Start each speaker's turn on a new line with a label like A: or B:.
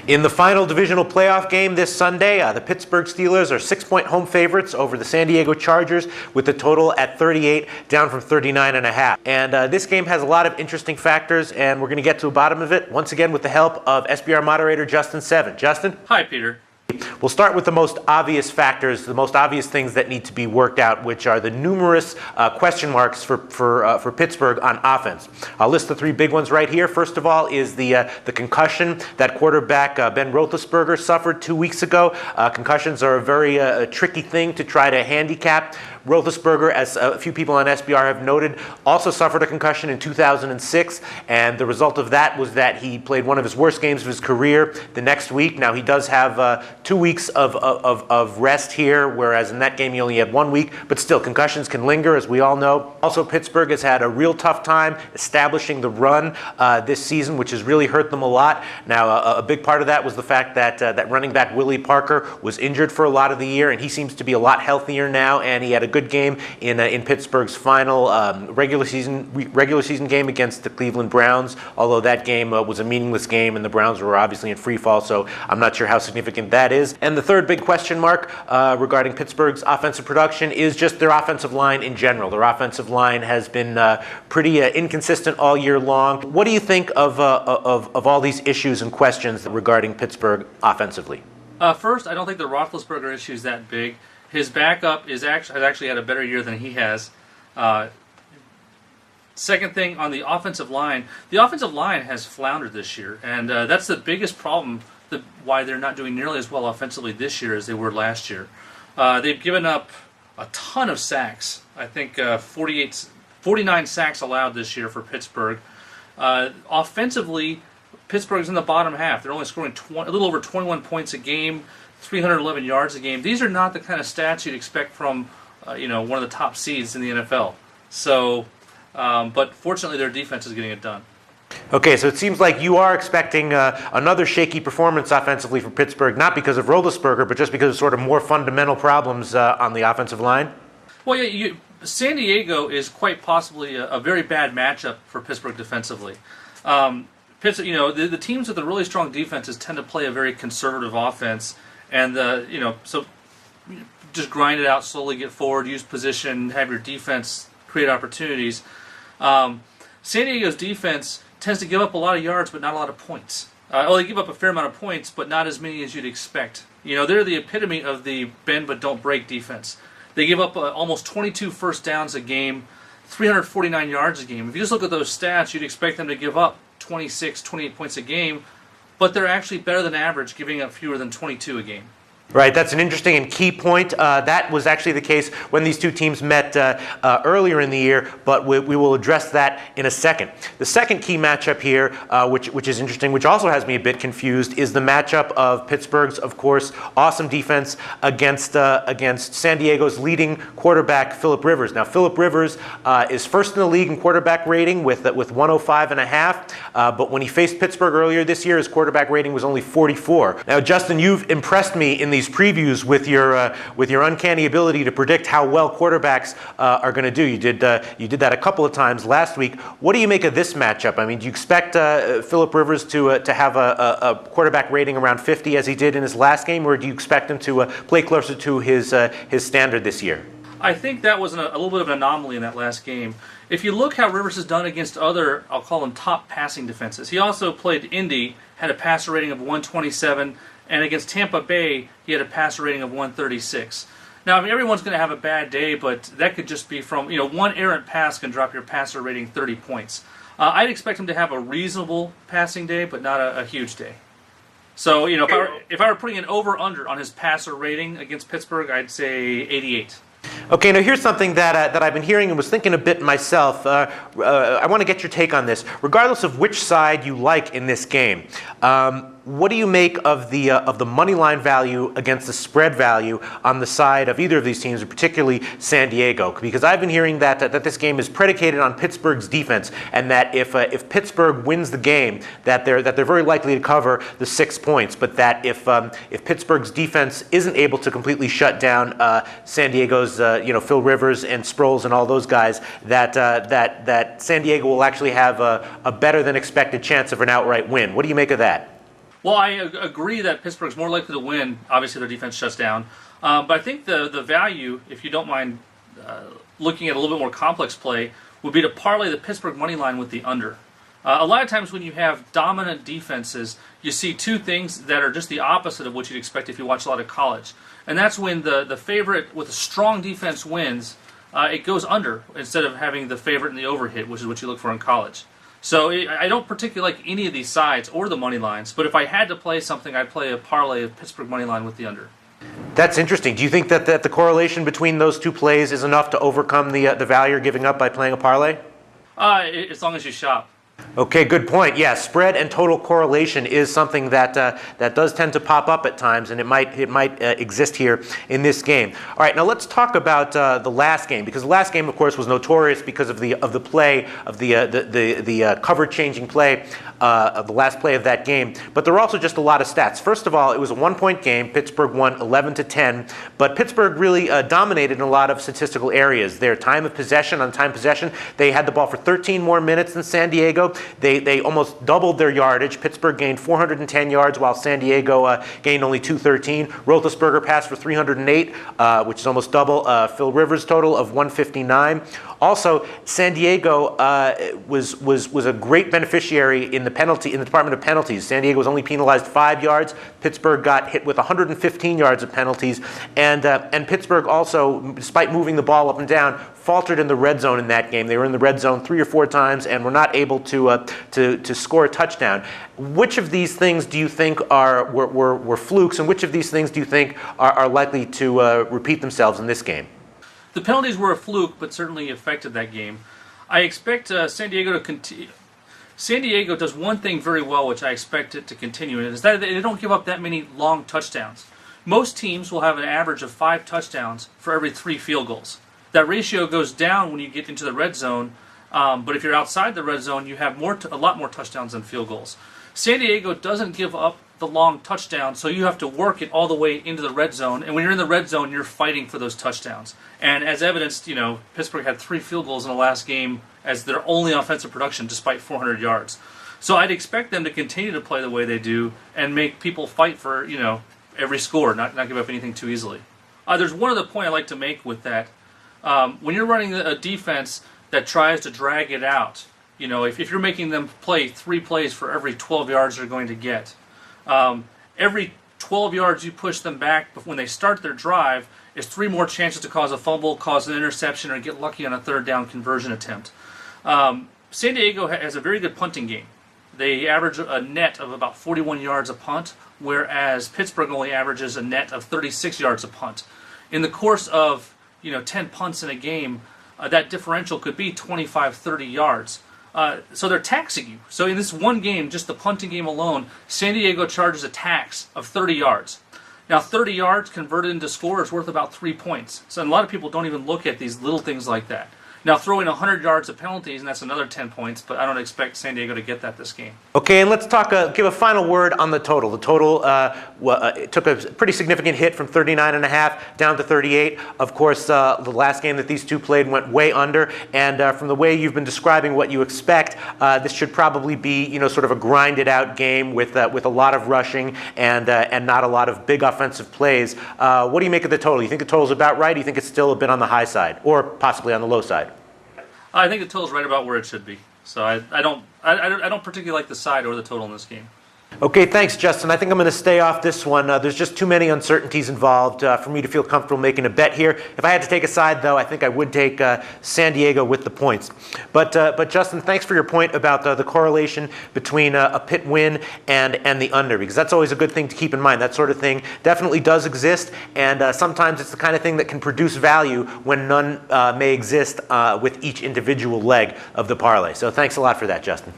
A: In the final divisional playoff game this Sunday, the Pittsburgh Steelers are 6-point home favorites over the San Diego Chargers with the total at 38, down from 39.5. And this game has a lot of interesting factors, and we're going to get to the bottom of it once again with the help of SBR moderator Justin Seven. Justin?
B: Hi, Peter.
A: We'll start with the most obvious factors, the most obvious things that need to be worked out, which are the numerous question marks for Pittsburgh on offense. I'll list the three big ones right here. First of all is the concussion that quarterback Ben Roethlisberger suffered 2 weeks ago. Concussions are a very tricky thing to try to handicap. Roethlisberger, as a few people on SBR have noted, also suffered a concussion in 2006, and the result of that was that he played one of his worst games of his career the next week. Now, he does have 2 weeks of rest here, whereas in that game he only had 1 week, but still, concussions can linger, as we all know. Also, Pittsburgh has had a real tough time establishing the run this season, which has really hurt them a lot. Now, a big part of that was the fact that that running back Willie Parker was injured for a lot of the year, and he seems to be a lot healthier now, and he had a good game in Pittsburgh's final regular season game against the Cleveland Browns, although that game was a meaningless game and the Browns were obviously in free fall, so I'm not sure how significant that is. And the third big question mark regarding Pittsburgh's offensive production is just their offensive line in general. Their offensive line has been pretty inconsistent all year long. What do you think of all these issues and questions regarding Pittsburgh offensively?
B: First, I don't think the Roethlisberger issue is that big. His backup has actually had a better year than he has. Second thing, on the offensive line has floundered this year, and that's the biggest problem why they're not doing nearly as well offensively this year as they were last year. They've given up a ton of sacks. I think 49 sacks allowed this year for Pittsburgh. Offensively, Pittsburgh's in the bottom half. They're only scoring a little over 21 points a game, 311 yards a game. These are not the kind of stats you'd expect from one of the top seeds in the NFL. So, but fortunately, their defense is getting it done.
A: Okay, so it seems like you are expecting another shaky performance offensively for Pittsburgh, not because of Roethlisberger, but just because of sort of more fundamental problems on the offensive line?
B: Well, yeah, San Diego is quite possibly a very bad matchup for Pittsburgh defensively. The teams with the really strong defenses tend to play a very conservative offense, and so just grind it out, slowly get forward, use position, have your defense create opportunities. San Diego's defense tends to give up a lot of yards, but not a lot of points. They give up a fair amount of points, but not as many as you'd expect. They're the epitome of the bend but don't break defense. They give up almost 22 first downs a game, 349 yards a game. If you just look at those stats, you'd expect them to give up 26, 28 points a game, but they're actually better than average, giving up fewer than 22 a game.
A: Right, that's an interesting and key point. That was actually the case when these two teams met earlier in the year, but we will address that in a second. The second key matchup here, which is interesting, which also has me a bit confused, is the matchup of Pittsburgh's, of course, awesome defense against San Diego's leading quarterback, Philip Rivers. Now, Philip Rivers is first in the league in quarterback rating with 105.5, but when he faced Pittsburgh earlier this year, his quarterback rating was only 44. Now, Justin, you've impressed me in these previews with your uncanny ability to predict how well quarterbacks are going to do. You did that a couple of times last week. What do you make of this matchup? I mean, do you expect Philip Rivers to have a quarterback rating around 50 as he did in his last game, or do you expect him to play closer to his standard this year?
B: I think that was a little bit of an anomaly in that last game. If you look how Rivers has done against other, I'll call them top passing defenses. He also played Indy, had a passer rating of 127, and against Tampa Bay, he had a passer rating of 136. Now, I mean, everyone's going to have a bad day, but that could just be from, one errant pass can drop your passer rating 30 points. I'd expect him to have a reasonable passing day, but not a huge day. So, if I were putting an over-under on his passer rating against Pittsburgh, I'd say 88.
A: Okay, now here's something that I've been hearing and was thinking a bit myself. I want to get your take on this. Regardless of which side you like in this game, what do you make of the money line value against the spread value on the side of either of these teams, particularly San Diego? Because I've been hearing that this game is predicated on Pittsburgh's defense, and that if Pittsburgh wins the game, that they're very likely to cover the 6 points, but that if Pittsburgh's defense isn't able to completely shut down San Diego's Phil Rivers and Sproles and all those guys, that San Diego will actually have a better than expected chance of an outright win. What do you make of that?
B: Well, I agree that Pittsburgh's more likely to win. Obviously, their defense shuts down. But I think the value, if you don't mind looking at a little bit more complex play, would be to parlay the Pittsburgh money line with the under. A lot of times when you have dominant defenses, you see two things that are just the opposite of what you'd expect if you watch a lot of college. And that's when the favorite with a strong defense wins, it goes under instead of having the favorite in the overhit, which is what you look for in college. So I don't particularly like any of these sides or the money lines, but if I had to play something, I'd play a parlay of Pittsburgh money line with the under.
A: That's interesting. Do you think that the correlation between those two plays is enough to overcome the value you're giving up by playing a parlay?
B: As long as you shop.
A: Okay, good point. Yeah, spread and total correlation is something that that does tend to pop up at times, and it might exist here in this game. All right, now let's talk about the last game, because the last game, of course, was notorious because of the play of the cover changing play of the last play of that game. But there were also just a lot of stats. First of all, it was a 1-point game. Pittsburgh won 11-10, but Pittsburgh really dominated in a lot of statistical areas. Their time of possession, they had the ball for 13 more minutes than San Diego. They almost doubled their yardage. Pittsburgh gained 410 yards, while San Diego gained only 213. Roethlisberger passed for 308, which is almost double Phil Rivers' total of 159. Also, San Diego was a great beneficiary in the department of penalties. San Diego was only penalized 5 yards. Pittsburgh got hit with 115 yards of penalties, and Pittsburgh also, despite moving the ball up and down, faltered in the red zone in that game. They were in the red zone 3 or 4 times and were not able to score a touchdown. Which of these things do you think were flukes, and which of these things do you think are likely to repeat themselves in this game?
B: The penalties were a fluke, but certainly affected that game. I expect San Diego to continue. San Diego does one thing very well, which I expect it to continue, and it is that they don't give up that many long touchdowns. Most teams will have an average of 5 touchdowns for every 3 field goals. That ratio goes down when you get into the red zone, but if you're outside the red zone, you have a lot more touchdowns than field goals. San Diego doesn't give up the long touchdown, so you have to work it all the way into the red zone, and when you're in the red zone, you're fighting for those touchdowns. And as evidenced, Pittsburgh had 3 field goals in the last game as their only offensive production, despite 400 yards. So I'd expect them to continue to play the way they do and make people fight for every score, not give up anything too easily. There's one other point I'd like to make with that. When you're running a defense that tries to drag it out, if you're making them play 3 plays for every 12 yards they're going to get, every 12 yards you push them back when they start their drive is 3 more chances to cause a fumble, cause an interception, or get lucky on a 3rd down conversion attempt. San Diego has a very good punting game. They average a net of about 41 yards a punt, whereas Pittsburgh only averages a net of 36 yards a punt. In the course of 10 punts in a game, that differential could be 25, 30 yards. So they're taxing you. So in this one game, just the punting game alone, San Diego charges a tax of 30 yards. Now 30 yards converted into score is worth about 3 points. So a lot of people don't even look at these little things like that. Now throw in 100 yards of penalties, and that's another 10 points, but I don't expect San Diego to get that this game.
A: Okay, and let's give a final word on the total. The total took a pretty significant hit from 39.5 down to 38. Of course, the last game that these two played went way under, and from the way you've been describing what you expect, this should probably be sort of a grinded out game with a lot of rushing and not a lot of big offensive plays. What do you make of the total? You think the total's about right? Or you think it's still a bit on the high side, or possibly on the low side?
B: I think the total's right about where it should be. So I don't particularly like the side or the total in this game.
A: Okay, thanks, Justin. I think I'm going to stay off this one. There's just too many uncertainties involved for me to feel comfortable making a bet here. If I had to take a side, though, I think I would take San Diego with the points. But Justin, thanks for your point about the correlation between a Pitt win and the under, because that's always a good thing to keep in mind. That sort of thing definitely does exist, and sometimes it's the kind of thing that can produce value when none may exist with each individual leg of the parlay. So thanks a lot for that, Justin.